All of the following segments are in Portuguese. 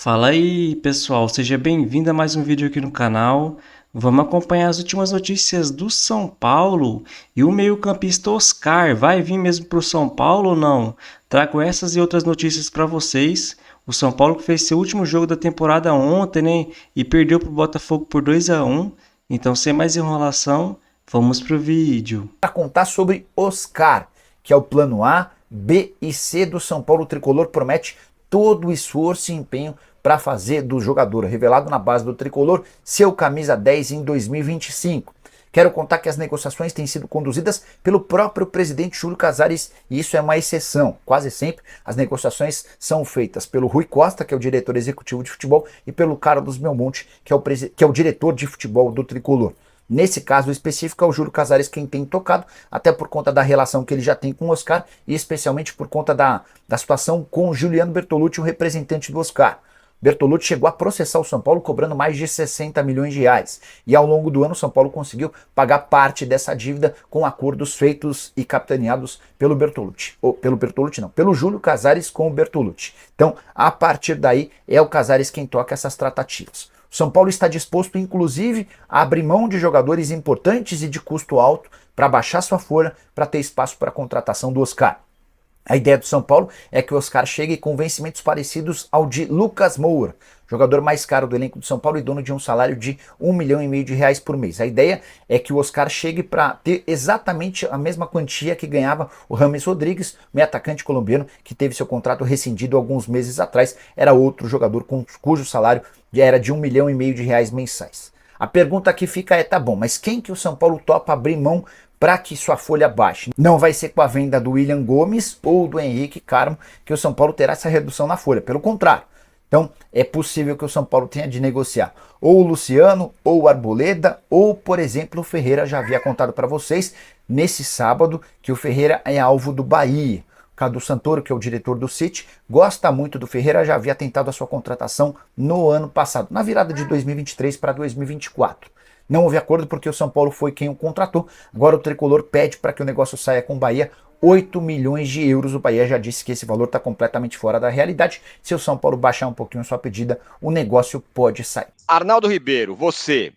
Fala aí, pessoal, seja bem-vindo a mais um vídeo aqui no canal. Vamos acompanhar as últimas notícias do São Paulo e o meio-campista Oscar vai vir mesmo para o São Paulo ou não? Trago essas e outras notícias para vocês. O São Paulo que fez seu último jogo da temporada ontem, né? E perdeu para o Botafogo por 2-1. Então, sem mais enrolação, vamos pro vídeo. Para contar sobre Oscar, que é o plano A, B e C do São Paulo Tricolor, promete todo o esforço e empenho para fazer do jogador revelado na base do Tricolor seu camisa 10 em 2025. Quero contar que as negociações têm sido conduzidas pelo próprio presidente Júlio Casares e isso é uma exceção. Quase sempre as negociações são feitas pelo Rui Costa, que é o diretor executivo de futebol, e pelo Carlos Belmonte, que é o diretor de futebol do Tricolor. Nesse caso específico é o Júlio Casares quem tem tocado, até por conta da relação que ele já tem com o Oscar e especialmente por conta da situação com o Juliano Bertolucci, o representante do Oscar. Bertolucci chegou a processar o São Paulo cobrando mais de 60 milhões de reais. E ao longo do ano o São Paulo conseguiu pagar parte dessa dívida com acordos feitos e capitaneados pelo Bertolucci. Ou pelo Bertolucci não, pelo Júlio Casares com o Bertolucci. Então, a partir daí, é o Casares quem toca essas tratativas. O São Paulo está disposto, inclusive, a abrir mão de jogadores importantes e de custo alto para baixar sua folha para ter espaço para a contratação do Oscar. A ideia do São Paulo é que o Oscar chegue com vencimentos parecidos ao de Lucas Moura, jogador mais caro do elenco do São Paulo e dono de um salário de 1,5 milhão de reais por mês. A ideia é que o Oscar chegue para ter exatamente a mesma quantia que ganhava o James Rodrigues, meio atacante colombiano que teve seu contrato rescindido alguns meses atrás. Era outro jogador cujo salário era de 1,5 milhão de reais mensais. A pergunta que fica é, tá bom, mas quem que o São Paulo topa abrir mão para que sua folha baixe? Não vai ser com a venda do William Gomes ou do Henrique Carmo que o São Paulo terá essa redução na folha, pelo contrário. Então é possível que o São Paulo tenha de negociar ou o Luciano, ou o Arboleda, ou por exemplo o Ferreira. Já havia contado para vocês nesse sábado que o Ferreira é alvo do Bahia. O Cadu Santoro, que é o diretor do City, gosta muito do Ferreira, já havia tentado a sua contratação no ano passado, na virada de 2023 para 2024. Não houve acordo porque o São Paulo foi quem o contratou. Agora o Tricolor pede para que o negócio saia com o Bahia 8 milhões de euros. O Bahia já disse que esse valor está completamente fora da realidade. Se o São Paulo baixar um pouquinho sua pedida, o negócio pode sair. Arnaldo Ribeiro, você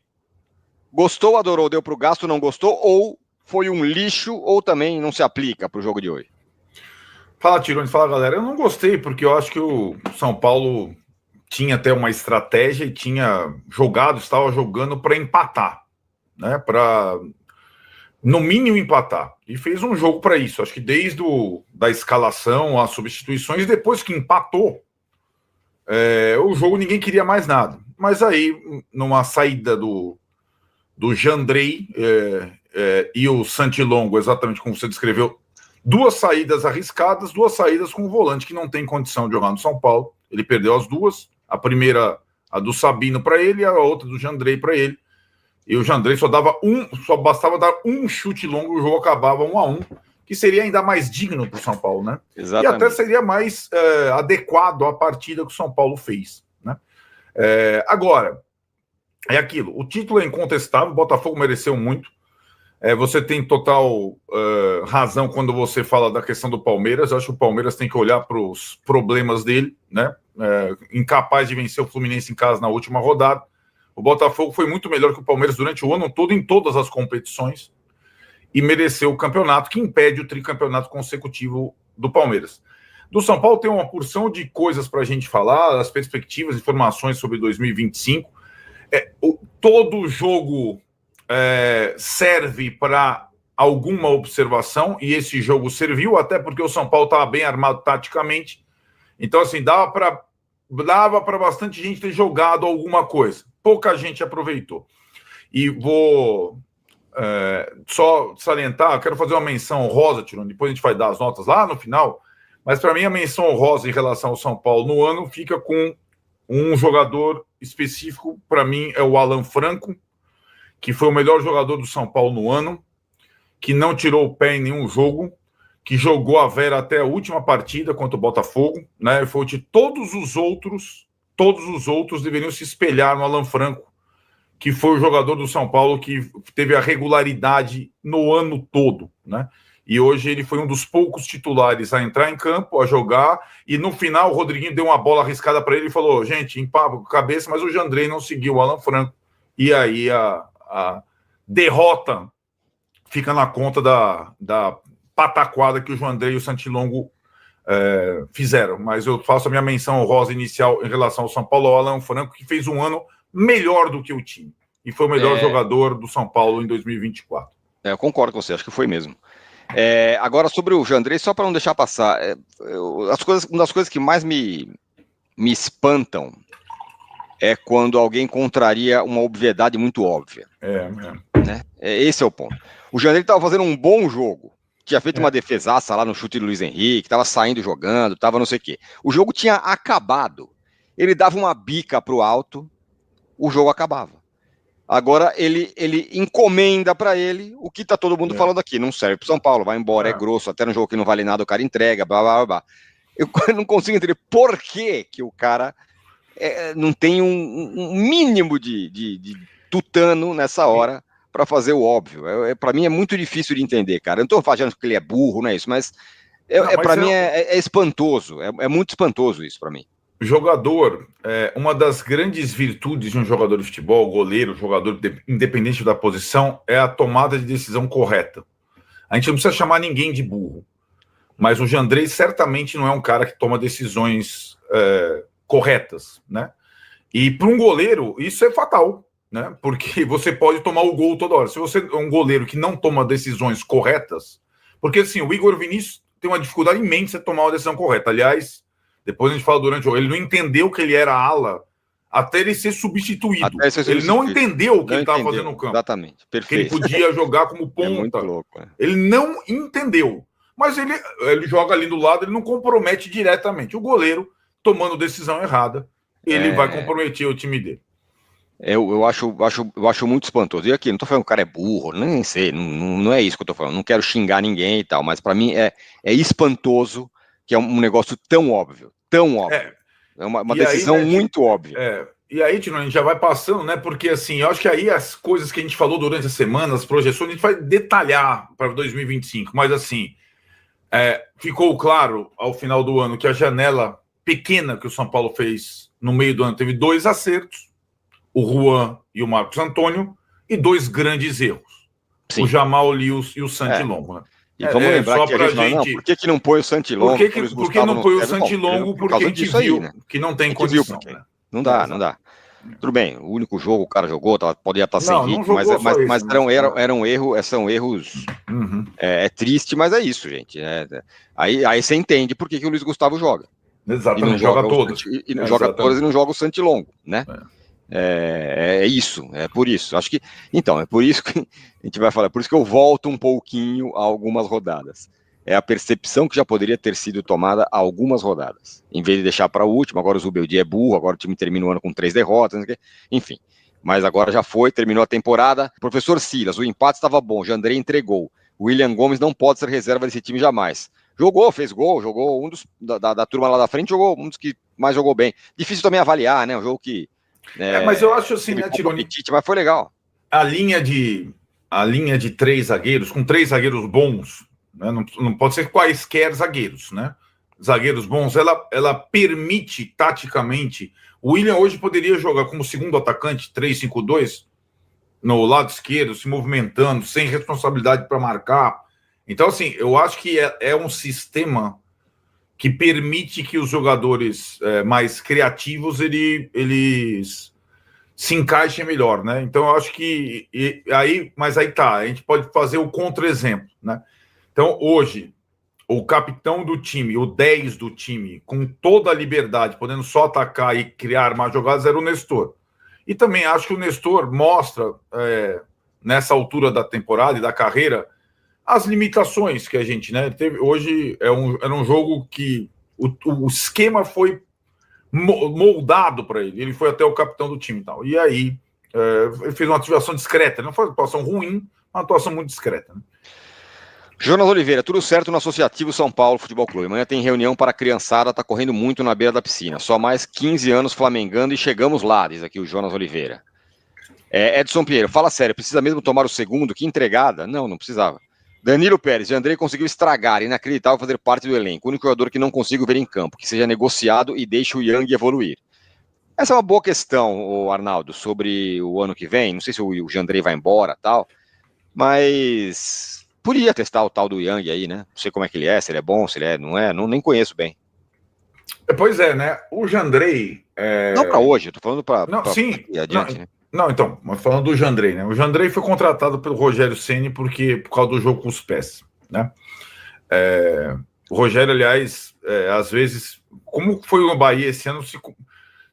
gostou, adorou, deu para o gasto, não gostou? Ou foi um lixo ou também não se aplica para o jogo de hoje? Fala, Tirone, fala, galera. Eu não gostei porque eu acho que o São Paulo tinha até uma estratégia e estava jogando para empatar, né? Para, no mínimo, empatar. E fez um jogo para isso. Acho que desde da escalação, as substituições, depois que empatou, o jogo ninguém queria mais nada. Mas aí, numa saída do Jandrei e o Santilongo, exatamente como você descreveu, duas saídas arriscadas, duas saídas com um volante que não tem condição de jogar no São Paulo. Ele perdeu as duas. A primeira, a do Sabino para ele, e a outra do Jandrei para ele. E o Jandrei só bastava dar um chute longo e o jogo acabava 1-1, que seria ainda mais digno para o São Paulo, né? Exatamente. E até seria mais adequado à partida que o São Paulo fez, né? Agora, é aquilo, o título é incontestável, o Botafogo mereceu muito. Você tem total razão quando você fala da questão do Palmeiras. Eu acho que o Palmeiras tem que olhar para os problemas dele, né? Incapaz de vencer o Fluminense em casa na última rodada. O Botafogo foi muito melhor que o Palmeiras durante o ano todo em todas as competições e mereceu o campeonato, que impede o tricampeonato consecutivo do Palmeiras. Do São Paulo tem uma porção de coisas para a gente falar, as perspectivas, informações sobre 2025. Todo jogo serve para alguma observação, e esse jogo serviu, até porque o São Paulo estava bem armado taticamente. Então, assim, dava para bastante gente ter jogado alguma coisa. Pouca gente aproveitou. E vou só salientar, quero fazer uma menção honrosa, Tirone, depois a gente vai dar as notas lá no final, mas para mim a menção honrosa em relação ao São Paulo no ano fica com um jogador específico, para mim é o Alan Franco, que foi o melhor jogador do São Paulo no ano, que não tirou o pé em nenhum jogo, que jogou a Vera até a última partida contra o Botafogo, né? Foi de todos os outros deveriam se espelhar no Alan Franco, que foi o jogador do São Paulo que teve a regularidade no ano todo, né? E hoje ele foi um dos poucos titulares a entrar em campo, a jogar, e no final o Rodriguinho deu uma bola arriscada para ele e falou, gente, empapa com a cabeça, mas o Jandrei não seguiu o Alan Franco. E aí a derrota fica na conta da pataquada que o Jandrei e o Santilongo fizeram. Mas eu faço a minha menção honrosa inicial em relação ao São Paulo, ao Alan Franco, que fez um ano melhor do que o time. E foi o melhor jogador do São Paulo em 2024. Eu concordo com você, acho que foi mesmo. Agora, sobre o Jandrei, só para não deixar passar, uma das coisas que mais me espantam é quando alguém contraria uma obviedade muito óbvia. Né? Esse é o ponto. O Jandrei estava fazendo um bom jogo, tinha feito uma defesaça lá no chute do Luiz Henrique, estava saindo jogando, estava não sei o quê. O jogo tinha acabado. Ele dava uma bica para o alto, o jogo acabava. Agora ele encomenda para ele o que tá todo mundo falando aqui. Não serve pro São Paulo, vai embora, é grosso, até no jogo que não vale nada o cara entrega, blá, blá, blá. Eu não consigo entender por que o cara não tem um mínimo de tutano nessa hora para fazer o óbvio. Para mim é muito difícil de entender, cara. Eu não tô falando que ele é burro, não é isso, mas para mim é espantoso. É muito espantoso isso para mim. Jogador, uma das grandes virtudes de um jogador de futebol, goleiro, jogador independente da posição, é a tomada de decisão correta. A gente não precisa chamar ninguém de burro, mas o Jandrei certamente não é um cara que toma decisões corretas, né? E para um goleiro, isso é fatal, né? Porque você pode tomar o gol toda hora. Se você é um goleiro que não toma decisões corretas, porque assim, o Igor Vinícius tem uma dificuldade imensa de tomar uma decisão correta. Aliás, depois a gente fala durante o jogo, ele não entendeu que ele era ala até ele ser substituído. Ele não entendeu o que ele estava fazendo no campo. Exatamente, perfeito. Que ele podia jogar como ponta. Muito louco, Ele não entendeu. Mas ele joga ali do lado, ele não compromete diretamente. O goleiro, tomando decisão errada, ele vai comprometer o time dele. Eu acho muito espantoso. E aqui, não tô falando que o cara é burro, nem sei, não é isso que eu tô falando. Não quero xingar ninguém e tal, mas para mim é espantoso que é um negócio tão óbvio. É uma decisão aí, né, muito óbvia. E aí, Tino, a gente já vai passando, né? Porque assim, eu acho que aí as coisas que a gente falou durante a semana, as projeções, a gente vai detalhar para 2025. Mas assim, ficou claro ao final do ano que a janela pequena que o São Paulo fez no meio do ano teve 2 acertos, o Juan e o Marcos Antônio, e 2 grandes erros. Sim. O Jamal Lius e o Santilongo, né? E vamos lembrar que a gente por que não põe o Santilongo? Por que não põe o Santilongo? Porque a gente viu que não tem condição. Né? Não dá. Tudo bem, o único jogo o cara jogou, podia estar sem ritmo, mas são erros. É triste, mas é isso, gente. Aí você entende por que o Luiz Gustavo joga. Exatamente, joga todas. E não joga todas e não joga o Santilongo, né? É isso, é por isso. Acho que então é por isso que a gente vai falar, por isso que eu volto um pouquinho a algumas rodadas. É a percepção que já poderia ter sido tomada a algumas rodadas, em vez de deixar para a última. Agora o Zubeldia é burro, agora o time termina o ano com 3 derrotas, enfim. Mas agora já foi, terminou a temporada. Professor Silas, o empate estava bom, o Jandrei entregou. O William Gomes não pode ser reserva desse time jamais. Jogou, fez gol, jogou um dos da turma lá da frente, jogou um dos que mais jogou bem. Difícil também avaliar, né? Um jogo que mas eu acho assim, né, Tironi? Mas foi legal. A linha de 3 zagueiros, com 3 zagueiros bons, né, não pode ser quaisquer zagueiros, né? Zagueiros bons, ela permite taticamente. O William hoje poderia jogar como segundo atacante, 3-5-2, no lado esquerdo, se movimentando, sem responsabilidade para marcar. Então, assim, eu acho que é um sistema que permite que os jogadores mais criativos eles se encaixem melhor, né? Então eu acho que mas aí tá, a gente pode fazer o contra-exemplo, né? Então hoje o capitão do time, o 10 do time, com toda a liberdade, podendo só atacar e criar mais jogadas, era o Nestor. E também acho que o Nestor mostra nessa altura da temporada e da carreira as limitações que a gente, né, teve. Hoje era um jogo que o esquema foi moldado para ele. Ele foi até o capitão do time e tal. E aí ele fez uma atuação discreta. Não foi uma atuação ruim, uma atuação muito discreta. Né? Jonas Oliveira, tudo certo no Associativo São Paulo Futebol Clube. Amanhã tem reunião para a criançada, tá correndo muito na beira da piscina. Só mais 15 anos flamengando e chegamos lá, diz aqui o Jonas Oliveira. Edson Pinheiro, fala sério, precisa mesmo tomar o segundo? Que entregada? Não precisava. Danilo Pérez, Jandrei conseguiu estragar, inacreditável fazer parte do elenco. O único jogador que não consigo ver em campo, que seja negociado e deixe o Yang evoluir. Essa é uma boa questão, Arnaldo, sobre o ano que vem. Não sei se o Jandrei vai embora e tal, mas podia testar o tal do Yang aí, né? Não sei como é que ele é, se ele é bom, se ele é, não é, nem conheço bem. Pois é, né? O Jandrei... Não para hoje, eu tô falando para adiante, né? Não, então, mas falando do Jandrei, né? O Jandrei foi contratado pelo Rogério Ceni por causa do jogo com os pés, né? O Rogério, aliás, às vezes, como foi no Bahia esse ano,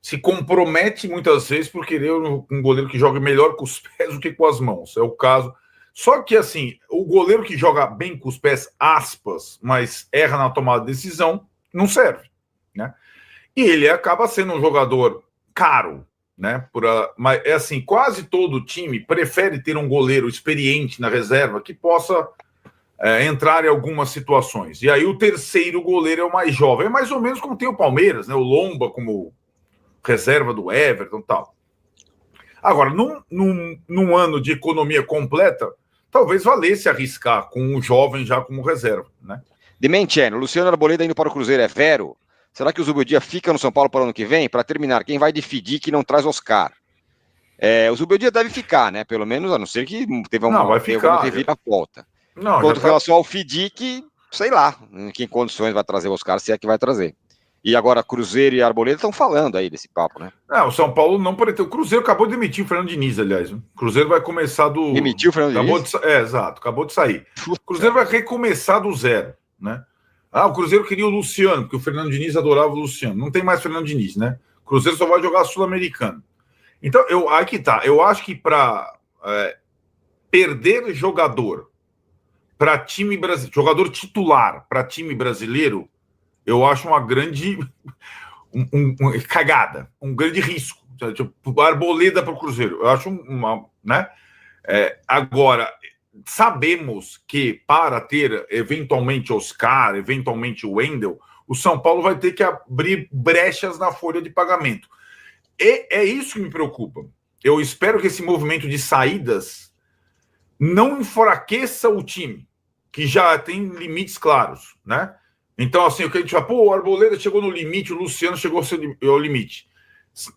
se compromete muitas vezes por querer um goleiro que jogue melhor com os pés do que com as mãos. É o caso. Só que, assim, o goleiro que joga bem com os pés, aspas, mas erra na tomada de decisão, não serve, né? E ele acaba sendo um jogador caro, né? Mas é assim, quase todo time prefere ter um goleiro experiente na reserva que possa entrar em algumas situações. E aí o terceiro goleiro é o mais jovem. É mais ou menos como tem o Palmeiras, né? O Lomba como reserva do Everton e tal. Agora, num ano de economia completa, talvez valesse arriscar com um jovem já como reserva, né? Dimenticeno, Luciano Arboleda indo para o Cruzeiro é vero? Será que o Zubeldia fica no São Paulo para o ano que vem? Para terminar, quem vai de Fidik não traz Oscar? O Zubeldia deve ficar, né? Pelo menos, a não ser que teve uma reviravolta. Quanto em relação ao Fidik, sei lá em que condições vai trazer o Oscar, se é que vai trazer. E agora Cruzeiro e Arboleda estão falando aí desse papo, né? O São Paulo não pretende. O Cruzeiro acabou de demitir o Fernando Diniz, aliás. O Cruzeiro vai começar do... Demitiu o Fernando Diniz? Exato, acabou de sair. O Cruzeiro vai recomeçar do zero, né? O Cruzeiro queria o Luciano, porque o Fernando Diniz adorava o Luciano. Não tem mais Fernando Diniz, né? O Cruzeiro só vai jogar Sul-Americano. Então, aí que tá. Eu acho que para perder jogador para time brasileiro, jogador titular para time brasileiro, eu acho uma grande cagada, um grande risco. Tipo, Arboleda para o Cruzeiro. Eu acho né? Agora, sabemos que para ter eventualmente Oscar, eventualmente o Wendel, o São Paulo vai ter que abrir brechas na folha de pagamento. E é isso que me preocupa. Eu espero que esse movimento de saídas não enfraqueça o time, que já tem limites claros, né? Então, assim, o que a gente fala, o Arboleda chegou no limite, o Luciano chegou ao limite.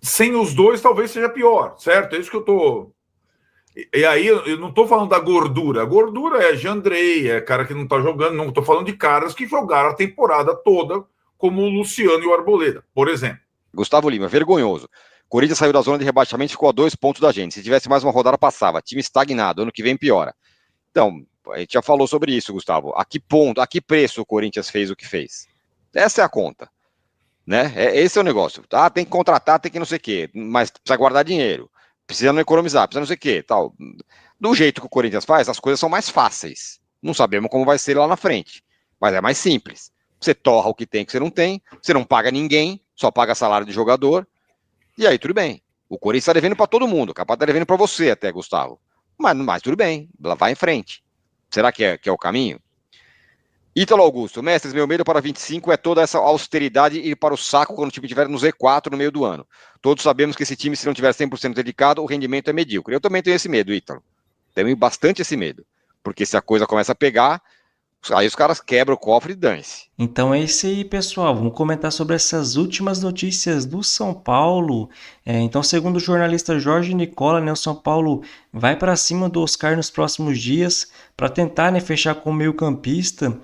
Sem os dois, talvez seja pior, certo? É isso que eu tô... E aí, eu não tô falando da gordura. A gordura é Jandrei, é cara que não tá jogando, não tô falando de caras que jogaram a temporada toda, como o Luciano e o Arboleda, por exemplo. Gustavo Lima, vergonhoso. Corinthians saiu da zona de rebaixamento e ficou a 2 pontos da gente. Se tivesse mais uma rodada, passava. Time estagnado, ano que vem piora. Então, a gente já falou sobre isso, Gustavo. A que ponto, a que preço o Corinthians fez o que fez? Essa é a conta, né? Esse é o negócio. Tem que contratar, tem que não sei o quê, mas precisa guardar dinheiro, precisa não economizar, precisa não sei o quê, tal. Do jeito que o Corinthians faz, as coisas são mais fáceis. Não sabemos como vai ser lá na frente, mas é mais simples. Você torra o que tem que você não tem, você não paga ninguém, só paga salário de jogador, e aí tudo bem. O Corinthians está devendo para todo mundo, capaz está devendo para você até, Gustavo. Mas tudo bem, vai em frente. Será que é o caminho? Ítalo Augusto, mestres, meu medo para 25 é toda essa austeridade ir para o saco quando o time estiver no Z4 no meio do ano. Todos sabemos que esse time, se não tiver 100% dedicado, o rendimento é medíocre. Eu também tenho esse medo, Ítalo. Tenho bastante esse medo. Porque se a coisa começa a pegar, aí os caras quebram o cofre e dane-se. Então é isso aí, pessoal. Vamos comentar sobre essas últimas notícias do São Paulo. Então, segundo o jornalista Jorge Nicola, né, o São Paulo vai para cima do Oscar nos próximos dias para tentar, né, fechar com o meio-campista.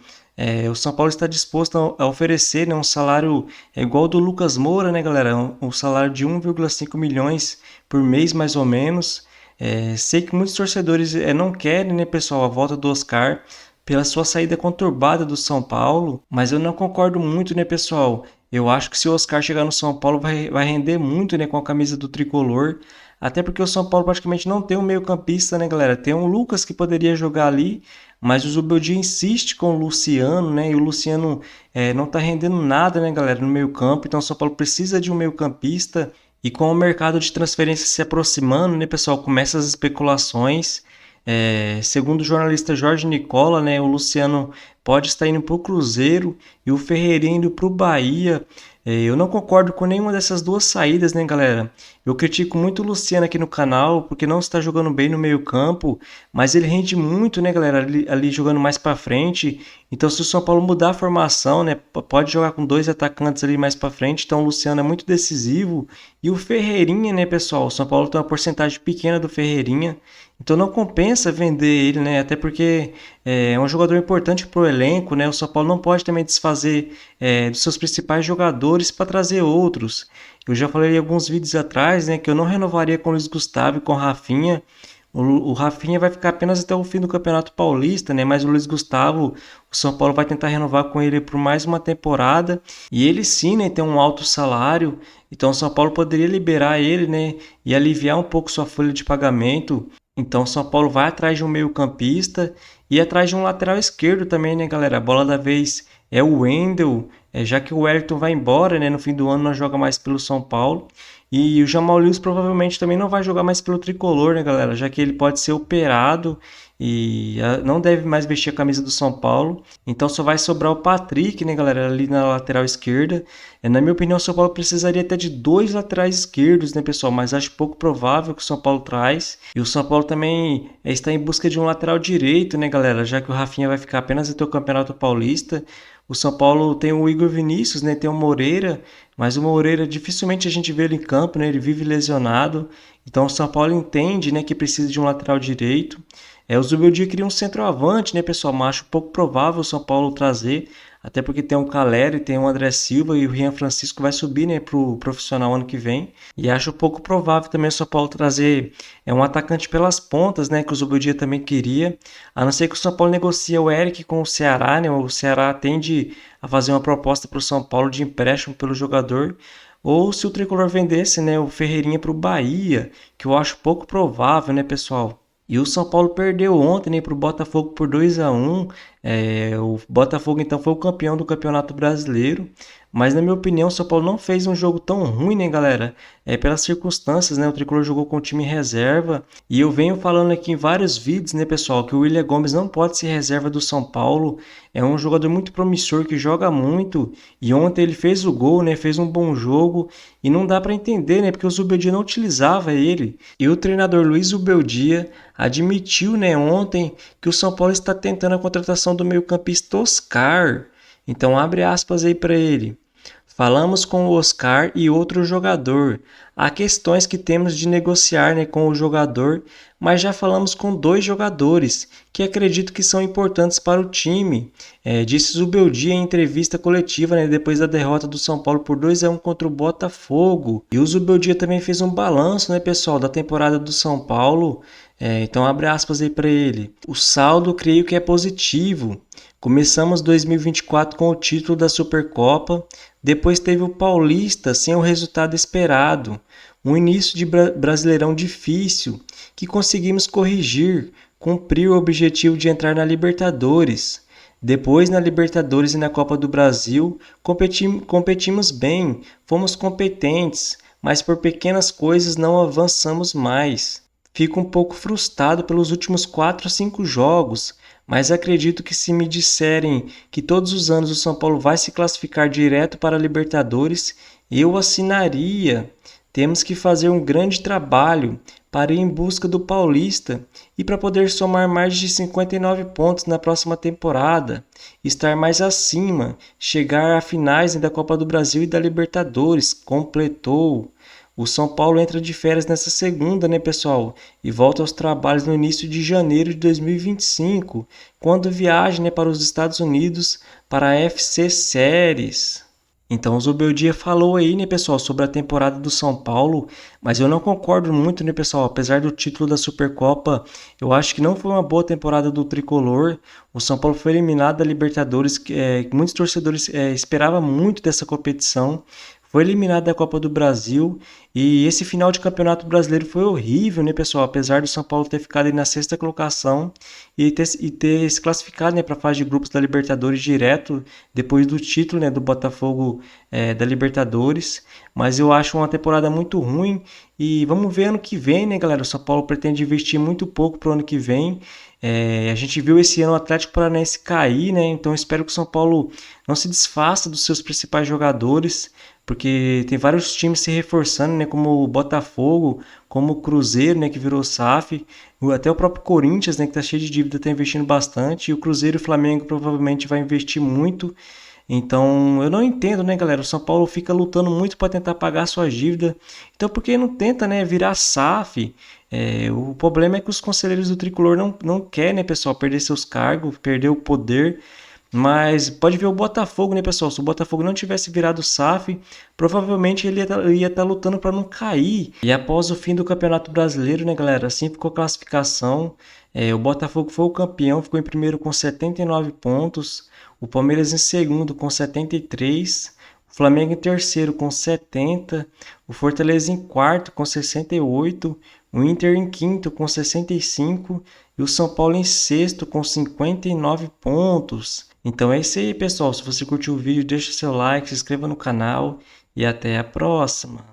O São Paulo está disposto a oferecer, né, um salário igual ao do Lucas Moura, né, galera? Um salário de 1,5 milhões por mês, mais ou menos. Sei que muitos torcedores não querem, né, pessoal, a volta do Oscar pela sua saída conturbada do São Paulo, mas eu não concordo muito, né, pessoal? Eu acho que se o Oscar chegar no São Paulo vai render muito, né, com a camisa do tricolor, até porque o São Paulo praticamente não tem um meio-campista, né, galera? Tem um Lucas que poderia jogar ali, mas o Zubeldia insiste com o Luciano, né? E o Luciano não tá rendendo nada, né, galera, no meio-campo. Então o São Paulo precisa de um meio-campista. E com o mercado de transferência se aproximando, né, pessoal, começam as especulações. Segundo o jornalista Jorge Nicola, né, o Luciano pode estar indo para o Cruzeiro e o Ferreirinha indo para o Bahia. Eu não concordo com nenhuma dessas duas saídas, né, galera? Eu critico muito o Luciano aqui no canal porque não está jogando bem no meio-campo, mas ele rende muito, né, galera, ali jogando mais para frente. Então, se o São Paulo mudar a formação, né, pode jogar com dois atacantes ali mais para frente. Então, o Luciano é muito decisivo. E o Ferreirinha, né, pessoal? O São Paulo tem uma porcentagem pequena do Ferreirinha. Então não compensa vender ele, né? Até porque é um jogador importante para o elenco, né? O São Paulo não pode também desfazer dos seus principais jogadores para trazer outros. Eu já falei em alguns vídeos atrás, né, que eu não renovaria com o Luiz Gustavo e com o Rafinha. O Rafinha vai ficar apenas até o fim do Campeonato Paulista, né? Mas o Luiz Gustavo, o São Paulo vai tentar renovar com ele por mais uma temporada. E ele sim, né, tem um alto salário. Então o São Paulo poderia liberar ele, né, e aliviar um pouco sua folha de pagamento. Então o São Paulo vai atrás de um meio-campista e atrás de um lateral esquerdo também, né, galera? A bola da vez é o Wendel, já que o Wellington vai embora, né, no fim do ano não joga mais pelo São Paulo. E o Jamal Lewis provavelmente também não vai jogar mais pelo Tricolor, né, galera? Já que ele pode ser operado e não deve mais vestir a camisa do São Paulo. Então só vai sobrar o Patrick, né, galera, ali na lateral esquerda. Na minha opinião, o São Paulo precisaria até de dois laterais esquerdos, né, pessoal? Mas acho pouco provável que o São Paulo traz. E o São Paulo também está em busca de um lateral direito, né, galera? Já que o Rafinha vai ficar apenas até o Campeonato Paulista. O São Paulo tem o Igor Vinícius, né? Tem o Moreira, mas o Moreira dificilmente a gente vê ele em campo, né? Ele vive lesionado. Então o São Paulo entende, né, que precisa de um lateral direito. O Zubeldia queria um centroavante, né, pessoal? Mas acho pouco provável o São Paulo trazer, até porque tem o Caleri, tem o André Silva e o Rian Francisco vai subir, né, pro profissional ano que vem. E acho pouco provável também o São Paulo trazer um atacante pelas pontas, né, que o Zubeldia também queria. A não ser que o São Paulo negocie o Eric com o Ceará, né? O Ceará tende a fazer uma proposta para o São Paulo de empréstimo pelo jogador. Ou se o Tricolor vendesse, né, o Ferreirinha para o Bahia, que eu acho pouco provável, né, pessoal? E o São Paulo perdeu ontem, né, para o Botafogo por 2-1. O Botafogo então foi o campeão do Campeonato Brasileiro. Mas na minha opinião o São Paulo não fez um jogo tão ruim, né, galera? Pelas circunstâncias, né? O Tricolor jogou com o time reserva. E eu venho falando aqui em vários vídeos, né, pessoal, que o William Gomes não pode ser reserva do São Paulo. É um jogador muito promissor que joga muito. E ontem ele fez o gol, né? Fez um bom jogo. E não dá para entender, né? Porque o Zubeldia não utilizava ele. E o treinador Luiz Zubeldia admitiu, né, ontem que o São Paulo está tentando a contratação do meio-campista Oscar. Então abre aspas aí para ele. Falamos com o Oscar e outro jogador. Há questões que temos de negociar, né, com o jogador, mas já falamos com dois jogadores que acredito que são importantes para o time. Disse Zubeldia em entrevista coletiva, né, depois da derrota do São Paulo por 2-1 contra o Botafogo. E o Zubeldia também fez um balanço, né, pessoal, da temporada do São Paulo. Então abre aspas aí para ele. O saldo creio que é positivo. Começamos 2024 com o título da Supercopa, depois teve o Paulista sem o resultado esperado, um início de Brasileirão difícil, que conseguimos corrigir, cumprir o objetivo de entrar na Libertadores. Depois na Libertadores e na Copa do Brasil, competimos bem, fomos competentes, mas por pequenas coisas não avançamos mais. Fico um pouco frustrado pelos últimos 4 ou 5 jogos, mas acredito que se me disserem que todos os anos o São Paulo vai se classificar direto para a Libertadores, eu assinaria. Temos que fazer um grande trabalho para ir em busca do Paulista e para poder somar mais de 59 pontos na próxima temporada, estar mais acima, chegar a finais da Copa do Brasil e da Libertadores, completou. O São Paulo entra de férias nessa segunda, né, pessoal? E volta aos trabalhos no início de janeiro de 2025, quando viaja, né, para os Estados Unidos para a FC Series. Então o Zubeldia falou aí, né, pessoal, sobre a temporada do São Paulo, mas eu não concordo muito, né, pessoal? Apesar do título da Supercopa, eu acho que não foi uma boa temporada do Tricolor. O São Paulo foi eliminado da Libertadores, muitos torcedores esperavam muito dessa competição. foi eliminado da Copa do Brasil e esse final de Campeonato Brasileiro foi horrível, né, pessoal? Apesar do São Paulo ter ficado aí na sexta colocação e ter se classificado, né, para a fase de grupos da Libertadores direto depois do título, né, do Botafogo da Libertadores. Mas eu acho uma temporada muito ruim e vamos ver ano que vem, né, galera? O São Paulo pretende investir muito pouco pro ano que vem. A gente viu esse ano o Atlético Paranaense cair, né? Então espero que o São Paulo não se desfaça dos seus principais jogadores, porque tem vários times se reforçando, né? Como o Botafogo, como o Cruzeiro, né? Que virou SAF, até o próprio Corinthians, né? Que tá cheio de dívida, tá investindo bastante, e o Cruzeiro e o Flamengo provavelmente vai investir muito. Então, eu não entendo, né, galera? O São Paulo fica lutando muito para tentar pagar suas dívidas. Então, por que não tenta, né, virar SAF? O problema é que os conselheiros do Tricolor não querem, né, pessoal, perder seus cargos, perder o poder. Mas pode ver o Botafogo, né, pessoal? Se o Botafogo não tivesse virado SAF, provavelmente ele ia estar lutando para não cair. E após o fim do Campeonato Brasileiro, né, galera? Assim ficou a classificação. O Botafogo foi o campeão, ficou em primeiro com 79 pontos. O Palmeiras em segundo com 73. O Flamengo em terceiro com 70. O Fortaleza em quarto com 68. O Inter em quinto com 65. E o São Paulo em sexto com 59 pontos. Então é isso aí, pessoal. Se você curtiu o vídeo, deixa seu like, se inscreva no canal e até a próxima.